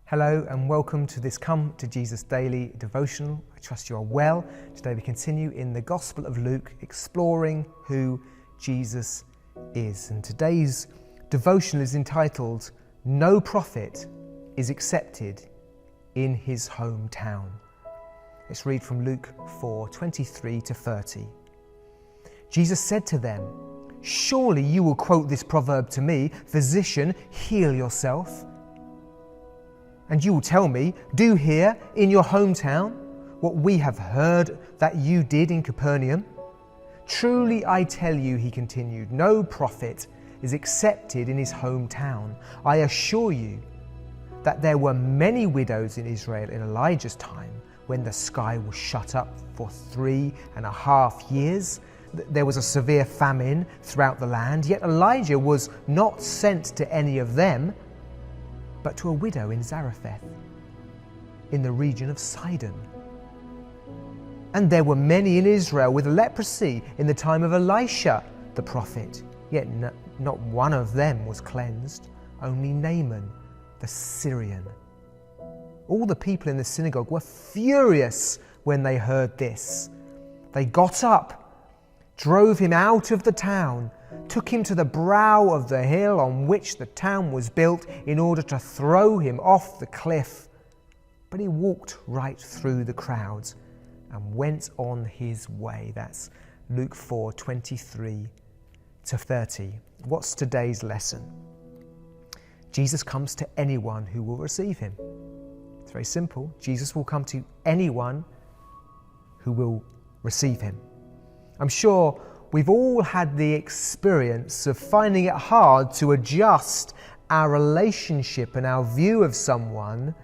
Hello and welcome to this Come to Jesus Daily devotional. I trust you are well. Today we continue in the Gospel of Luke, exploring who Jesus is. And today's devotional is entitled, No Prophet is Accepted in His Hometown. Let's read from Luke 4:23-30. Jesus said to them, Surely you will quote this proverb to me, Physician, heal yourself. And you will tell me, do here in your hometown what we have heard that you did in Capernaum. Truly I tell you, he continued, no prophet is accepted in his hometown. I assure you that there were many widows in Israel in Elijah's time when the sky was shut up for 3.5 years. There was a severe famine throughout the land, yet Elijah was not sent to any of them, but to a widow in Zarephath, in the region of Sidon. And there were many in Israel with leprosy in the time of Elisha the prophet, yet not one of them was cleansed, only Naaman the Syrian. All the people in the synagogue were furious when they heard this. They got up, drove him out of the town, took him to the brow of the hill on which the town was built in order to throw him off the cliff. But he walked right through the crowds and went on his way. That's Luke 4:23-30. What's today's lesson? Jesus comes to anyone who will receive him. It's very simple. Jesus will come to anyone who will receive him. I'm sure we've all had the experience of finding it hard to adjust our relationship and our view of someone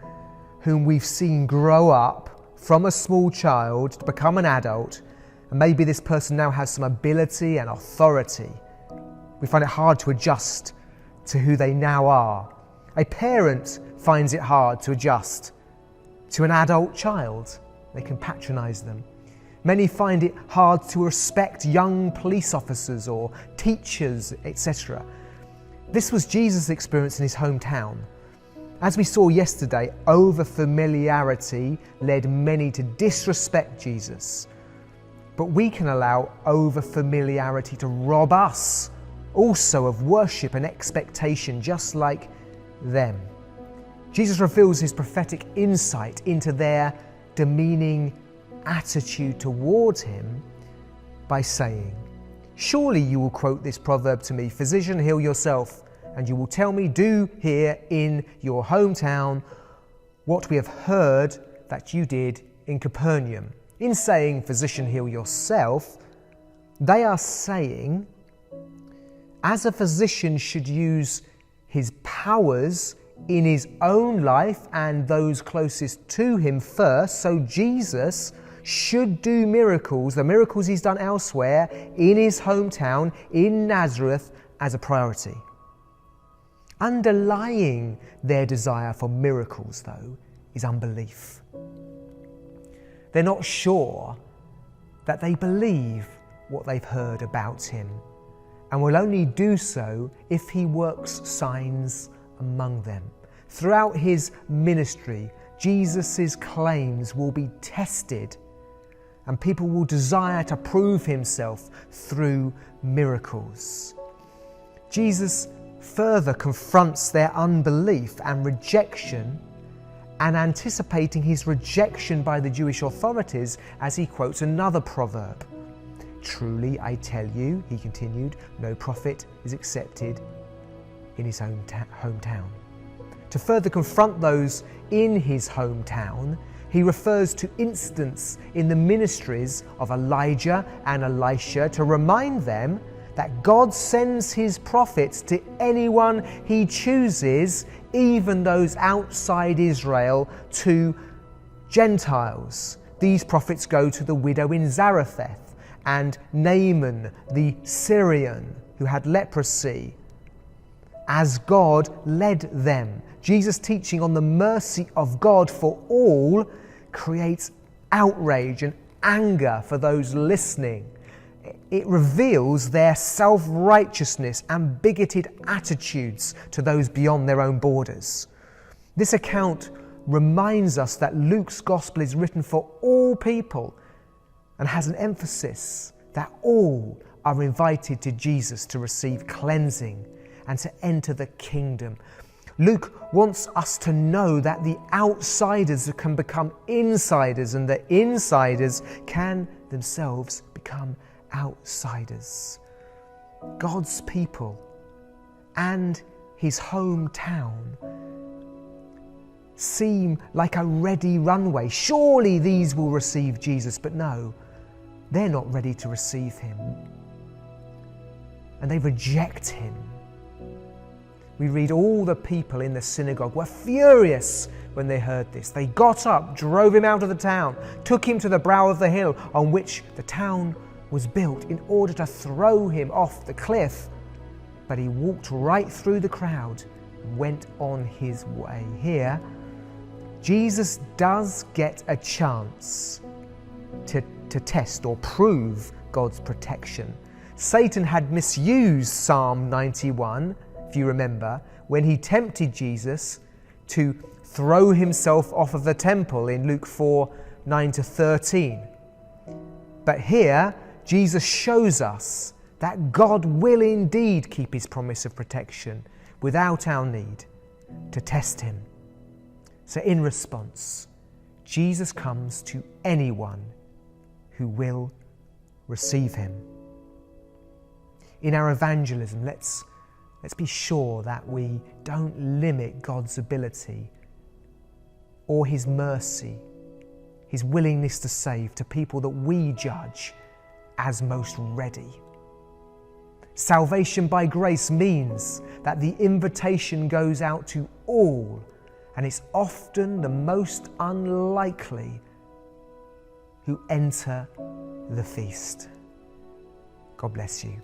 whom we've seen grow up from a small child to become an adult, and maybe this person now has some ability and authority. We find it hard to adjust to who they now are. A parent finds it hard to adjust to an adult child. They can patronize them. Many find it hard to respect young police officers or teachers, etc. This was Jesus' experience in his hometown. As we saw yesterday, over-familiarity led many to disrespect Jesus. But we can allow over-familiarity to rob us also of worship and expectation, just like them. Jesus reveals his prophetic insight into their demeaning attitude towards him by saying, Surely you will quote this proverb to me, Physician, heal yourself, and you will tell me, do here in your hometown what we have heard that you did in Capernaum. In saying, Physician, heal yourself, they are saying, as a physician should use his powers in his own life and those closest to him first, so Jesus should do miracles, the miracles he's done elsewhere, in his hometown, in Nazareth, as a priority. Underlying their desire for miracles, though, is unbelief. They're not sure that they believe what they've heard about him, and will only do so if he works signs among them. Throughout his ministry, Jesus' claims will be tested, and people will desire to prove himself through miracles. Jesus further confronts their unbelief and rejection, and anticipating his rejection by the Jewish authorities as he quotes another proverb. Truly I tell you, he continued, no prophet is accepted in his own hometown. To further confront those in his hometown, he refers to incidents in the ministries of Elijah and Elisha to remind them that God sends his prophets to anyone he chooses, even those outside Israel, to Gentiles. These prophets go to the widow in Zarephath and Naaman the Syrian who had leprosy, as God led them. Jesus' teaching on the mercy of God for all creates outrage and anger for those listening. It reveals their self-righteousness and bigoted attitudes to those beyond their own borders. This account reminds us that Luke's gospel is written for all people and has an emphasis that all are invited to Jesus to receive cleansing and to enter the kingdom. Luke wants us to know that the outsiders can become insiders and the insiders can themselves become outsiders. God's people and his hometown seem like a ready runway. Surely these will receive Jesus, but no, they're not ready to receive him. And they reject him. We read all the people in the synagogue were furious when they heard this. They got up, drove him out of the town, took him to the brow of the hill on which the town was built in order to throw him off the cliff. But he walked right through the crowd and went on his way. Here, Jesus does get a chance to test or prove God's protection. Satan had misused Psalm 91, if you remember, when he tempted Jesus to throw himself off of the temple in Luke 4:9-13. But here, Jesus shows us that God will indeed keep his promise of protection without our need to test him. So in response, Jesus comes to anyone who will receive him. In our evangelism, let's be sure that we don't limit God's ability or his mercy, his willingness to save to people that we judge as most ready. Salvation by grace means that the invitation goes out to all, and it's often the most unlikely who enter the feast. God bless you.